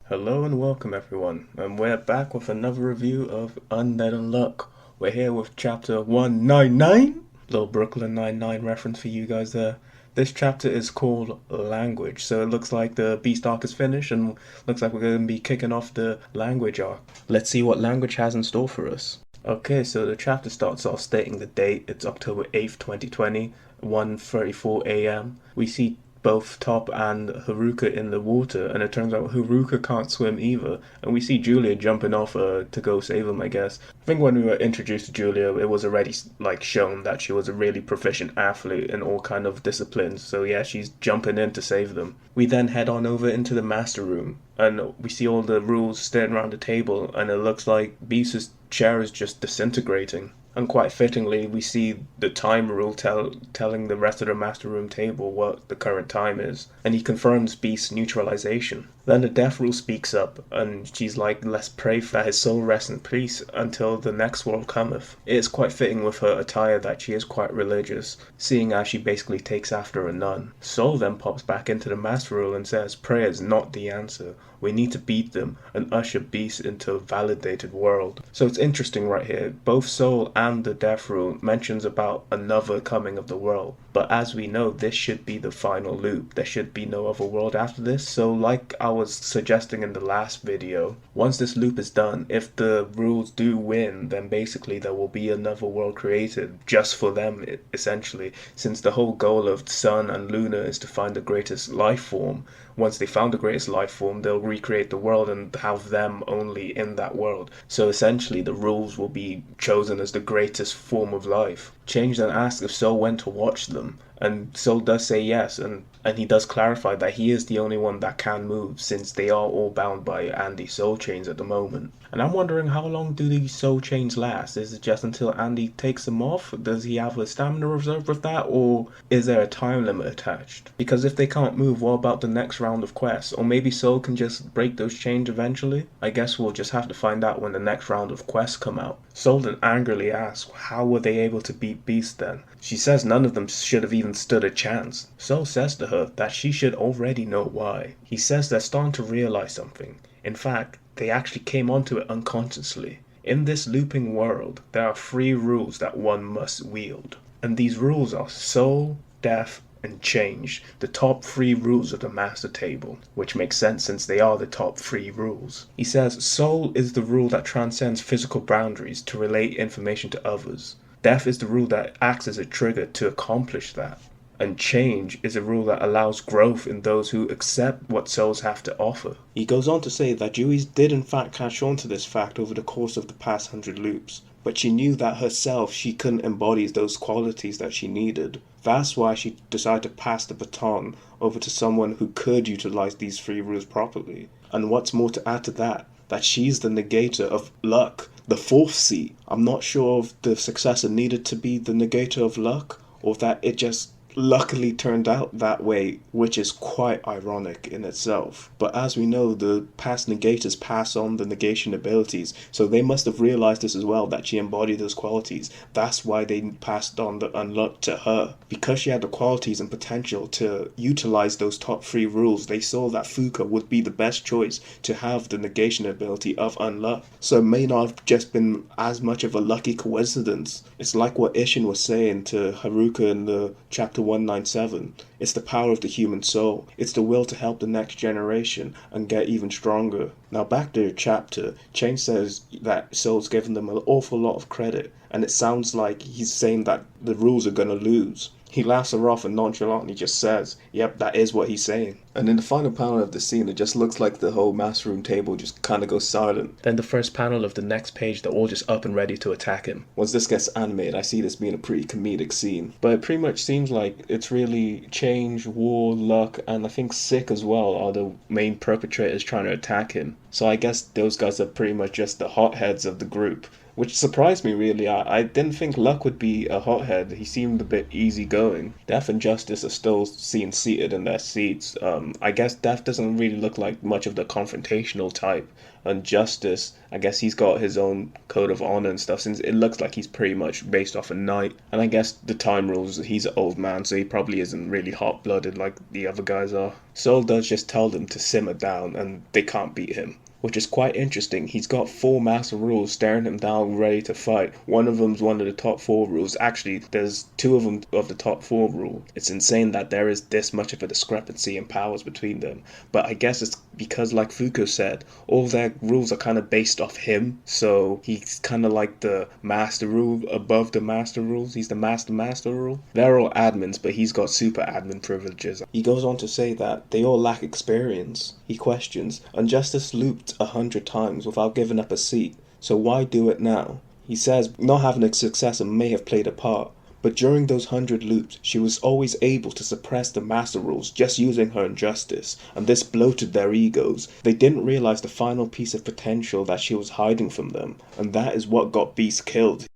Hello and welcome everyone, and we're back with another review of Undead Unluck. We're here with chapter 199. Little Brooklyn Nine-Nine reference for you guys there. This chapter is called Language, so it looks like the Beast arc is finished and looks like we're going to be kicking off the Language arc. Let's see what Language has in store for us. Okay, so the chapter starts off stating the date. It's October 8th, 2020, 1:34 a.m. We see both Top and Haruka in the water, and it turns out Haruka can't swim either, and we see Julia jumping off to go save him, I guess. I think when we were introduced to Julia, it was already shown that she was a really proficient athlete in all kind of disciplines, so yeah, she's jumping in to save them. We then head on over into the master room, and we see all the rules standing around the table, and it looks like Beast's chair is just disintegrating. And quite fittingly, we see the time rule telling the rest of the master room table what the current time is, and he confirms Beast's neutralization. Then the death rule speaks up, and she's like, let's pray that his soul rest in peace until the next world cometh. It is quite fitting with her attire that she is quite religious, seeing as she basically takes after a nun. Soul then pops back into the master rule and says, prayer is not the answer. We need to beat them and usher Beast into a validated world. So it's interesting right here, both Soul and the Death Rule mentions about another coming of the world. But as we know, this should be the final loop. There should be no other world after this. So like I was suggesting in the last video, once this loop is done, if the rules do win, then basically there will be another world created just for them, essentially. Since the whole goal of Sun and Luna is to find the greatest life form. Once they found the greatest life form, they'll recreate the world and have them only in that world. So essentially the rules will be chosen as the greatest form of life. Change then asks if Soul went to watch them, and Soul does say yes, and he does clarify that he is the only one that can move, since they are all bound by Andy's soul chains at the moment. And I'm wondering, how long do these soul chains last? Is it just until Andy takes them off? Does he have a stamina reserve with that, or is there a time limit attached? Because if they can't move, what about the next round of quests? Or maybe Soul can just break those chains eventually? I guess we'll just have to find out when the next round of quests come out. Soul then angrily asks, how were they able to beat Beast then? She says none of them should have even stood a chance. Soul says to her that she should already know why. He says they're starting to realize something. In fact, they actually came onto it unconsciously. In this looping world, there are 3 rules that one must wield. And these rules are soul, death, and change, the top 3 rules of the master table, which makes sense since they are the top 3 rules. He says soul is the rule that transcends physical boundaries to relate information to others. Death is the rule that acts as a trigger to accomplish that. And change is a rule that allows growth in those who accept what souls have to offer. He goes on to say that Juiz did in fact catch on to this fact over the course of the past 100 loops, but she knew that herself she couldn't embody those qualities that she needed. That's why she decided to pass the baton over to someone who could utilize these 3 rules properly. And what's more to add to that she's the negator of luck, the 4th seat. I'm not sure if the successor needed to be the negator of luck, or that it just luckily turned out that way, which is quite ironic in itself. But as we know, the past negators pass on the negation abilities, so they must have realized this as well, that she embodied those qualities. That's why they passed on the unluck to her. Because she had the qualities and potential to utilize those top 3 rules, they saw that Fuuko would be the best choice to have the negation ability of unluck. So it may not have just been as much of a lucky coincidence. It's like what Ishin was saying to Haruka in the chapter 197. It's the power of the human soul. It's the will to help the next generation and get even stronger. Now back to the chapter, Chain says that Soul's given them an awful lot of credit, and it sounds like he's saying that the rules are gonna lose. He laughs her off and nonchalantly just says, yep, that is what he's saying. And in the final panel of the scene, it just looks like the whole master room table just kind of goes silent. Then the first panel of the next page, they're all just up and ready to attack him. Once this gets animated, I see this being a pretty comedic scene. But it pretty much seems like it's really Change, War, Luck, and I think Sick as well are the main perpetrators trying to attack him. So I guess those guys are pretty much just the hotheads of the group. Which surprised me really. I didn't think Luck would be a hothead. He seemed a bit easygoing. Death and Justice are still seen seated in their seats. I guess Death doesn't really look like much of the confrontational type. And Justice, I guess he's got his own code of honor and stuff, since it looks like he's pretty much based off a knight. And I guess the time rules, he's an old man, so he probably isn't really hot-blooded like the other guys are. Soul does just tell them to simmer down and they can't beat him, which is quite interesting. He's got 4 master rules staring him down ready to fight. One of them's one of the top 4 rules. Actually, there's 2 of them of the top 4 rules. It's insane that there is this much of a discrepancy in powers between them. But I guess it's because, like Fuuko said, all their rules are kind of based off him. So he's kind of like the master rule above the master rules. He's the master rule. They're all admins, but he's got super admin privileges. He goes on to say that they all lack experience. He questions, Injustice looped 100 times without giving up a seat, so why do it now? He says not having a successor may have played a part, but during those 100 loops, she was always able to suppress the master rules just using her injustice, and this bloated their egos. They didn't realize the final piece of potential that she was hiding from them, and that is what got Beast killed.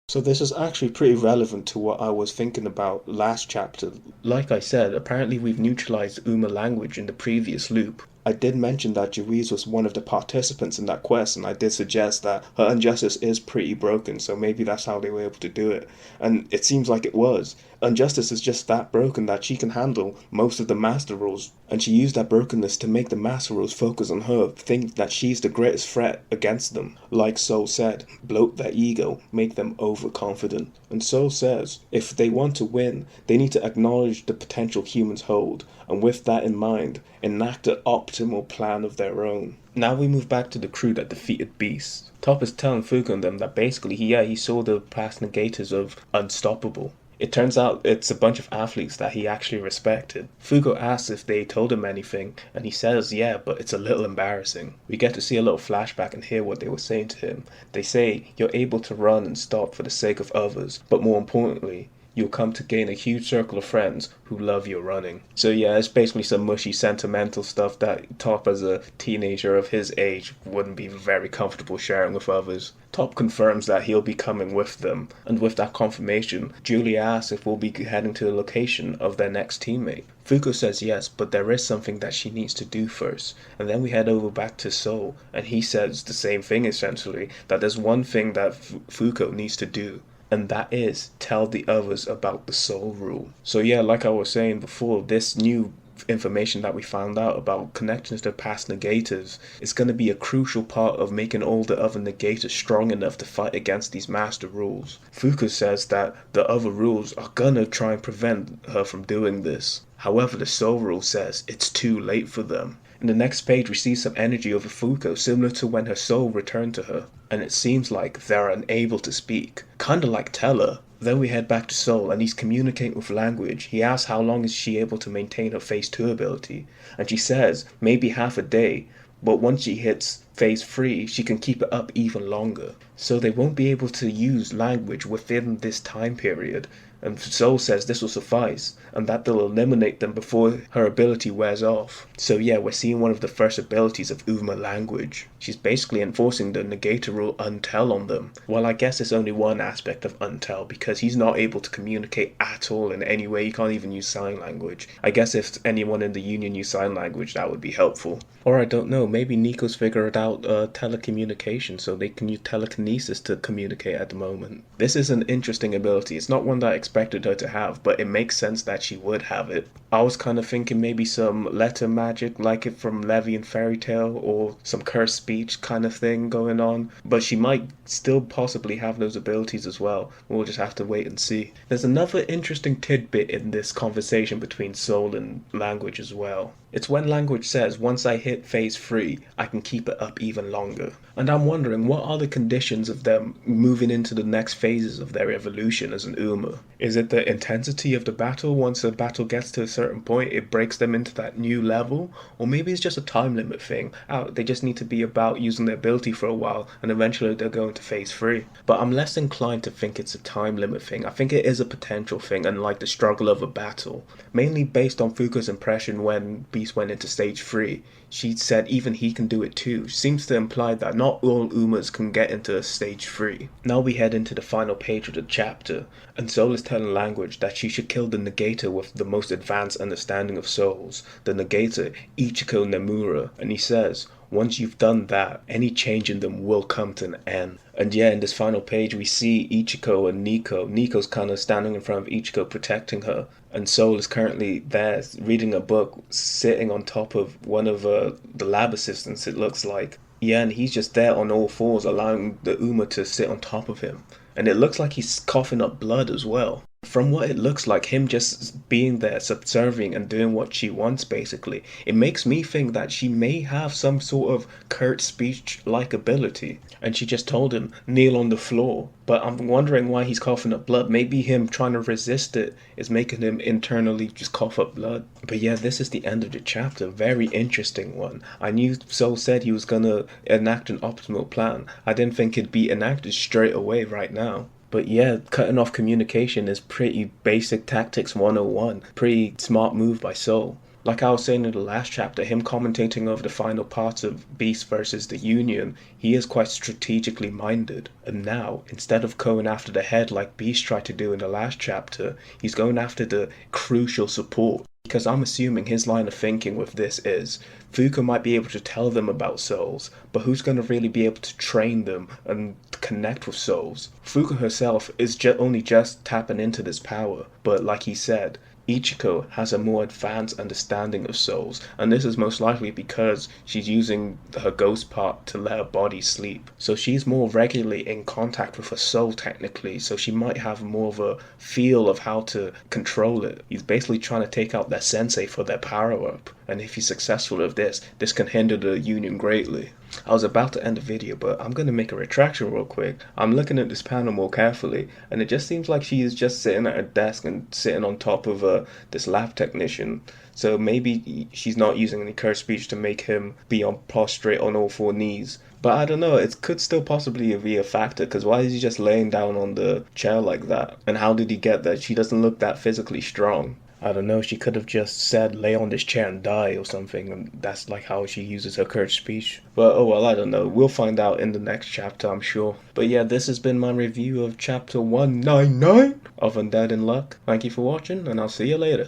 So this is actually pretty relevant to what I was thinking about last chapter. Like I said, apparently we've neutralized Uma language in the previous loop. I did mention that Juiz was one of the participants in that quest, and I did suggest that her injustice is pretty broken, so maybe that's how they were able to do it. And it seems like it was. Injustice is just that broken that she can handle most of the master rules, and she used that brokenness to make the master rules focus on her, think that she's the greatest threat against them. Like Soul said, bloat their ego, make them overconfident. And Soul says, if they want to win, they need to acknowledge the potential humans hold, and with that in mind, enact an optimal plan of their own. Now we move back to the crew that defeated Beast. Top is telling Fuuko and them that basically he saw the past negators of Unstoppable. It turns out it's a bunch of athletes that he actually respected. Fuuko asks if they told him anything, and he says yeah, but it's a little embarrassing. We get to see a little flashback and hear what they were saying to him. They say, you're able to run and stop for the sake of others, but more importantly, you'll come to gain a huge circle of friends who love your running. So yeah, it's basically some mushy sentimental stuff that Top as a teenager of his age wouldn't be very comfortable sharing with others. Top confirms that he'll be coming with them, and with that confirmation, Julie asks if we'll be heading to the location of their next teammate. Fuuko says yes, but there is something that she needs to do first. And then we head over back to Soul, and he says the same thing essentially, that there's one thing that Fuuko needs to do. And that is tell the others about the soul rule. So yeah, like I was saying before, this new information that we found out about connections to past negators is going to be a crucial part of making all the other negators strong enough to fight against these master rules. Fuuko says that the other rules are gonna try and prevent her from doing this. However, the soul rule says it's too late for them. In the next page, we see some energy over Fuuko, similar to when her soul returned to her. And it seems like they're unable to speak. Kinda like Teller. Then we head back to Soul, and he's communicating with language. He asks how long is she able to maintain her phase 2 ability. And she says, maybe half a day. But once she hits phase 3, she can keep it up even longer. So they won't be able to use language within this time period. And Soul says this will suffice, and that they'll eliminate them before her ability wears off. So yeah, we're seeing one of the first abilities of Uma language. She's basically enforcing the negator rule Untell on them. Well, I guess it's only one aspect of Untell, because he's not able to communicate at all in any way. He can't even use sign language. I guess if anyone in the Union used sign language, that would be helpful. Or I don't know, maybe Nico's figured out telecommunication, so they can use telekinesis to communicate at the moment. This is an interesting ability. It's not one that I expected her to have, but it makes sense that she would have it. I was kind of thinking maybe some letter magic like it from Levy and Fairy Tale, or some cursed speech kind of thing going on, but she might still possibly have those abilities as well. We'll just have to wait and see. There's another interesting tidbit in this conversation between Soul and language as well. It's when language says, once I hit phase 3, I can keep it up even longer. And I'm wondering, what are the conditions of them moving into the next phases of their evolution as an Uma? Is it the intensity of the battle? Once the battle gets to a certain point, it breaks them into that new level? Or maybe it's just a time limit thing. They just need to be about using their ability for a while, and eventually they'll go into phase 3. But I'm less inclined to think it's a time limit thing. I think it is a potential thing, and like the struggle of a battle. Mainly based on Fuuko's impression when Beast went into stage 3. She said even he can do it too. Seems to imply that not all Umas can get into stage 3. Now we head into the final page of the chapter, and Soul is telling language that she should kill the negator with the most advanced understanding of souls, the negator Ichiko Nemura, and he says, once you've done that, any change in them will come to an end. And yeah, in this final page, we see Ichiko and Nico. Nico's kind of standing in front of Ichiko, protecting her. And Soul is currently there, reading a book, sitting on top of one of the lab assistants, it looks like. Yeah, and he's just there on all fours, allowing the Uma to sit on top of him. And it looks like he's coughing up blood as well. From what it looks like, him just being there, subserving and doing what she wants, basically, it makes me think that she may have some sort of curt speech-like ability. And she just told him, kneel on the floor. But I'm wondering why he's coughing up blood. Maybe him trying to resist it is making him internally just cough up blood. But yeah, this is the end of the chapter. Very interesting one. I knew Soul said he was gonna enact an optimal plan. I didn't think it'd be enacted straight away right now. But yeah, cutting off communication is pretty basic tactics 101. Pretty smart move by Soul. Like I was saying in the last chapter, him commentating over the final parts of Beast versus the Union, he is quite strategically minded. And now, instead of going after the head like Beast tried to do in the last chapter, he's going after the crucial support. Because I'm assuming his line of thinking with this is, Fuuko might be able to tell them about souls, but who's going to really be able to train them and connect with souls? Fuuko herself is only just tapping into this power, but like he said, Ichiko has a more advanced understanding of souls, and this is most likely because she's using her ghost part to let her body sleep. So she's more regularly in contact with her soul technically, so she might have more of a feel of how to control it. He's basically trying to take out their sensei for their power up, and if he's successful with this can hinder the union greatly. I was about to end the video, but I'm going to make a retraction real quick. I'm looking at this panel more carefully, and it just seems like she is just sitting at her desk and sitting on top of this lab technician. So maybe she's not using any cursed speech to make him be on prostrate on all four knees. But I don't know, it could still possibly be a factor, because why is he just laying down on the chair like that? And how did he get that? She doesn't look that physically strong. I don't know, she could have just said lay on this chair and die or something, and that's like how she uses her cursed speech. But oh well, I don't know, we'll find out in the next chapter, I'm sure. But yeah, this has been my review of chapter 199 of Undead Unluck. Thank you for watching, and I'll see you later.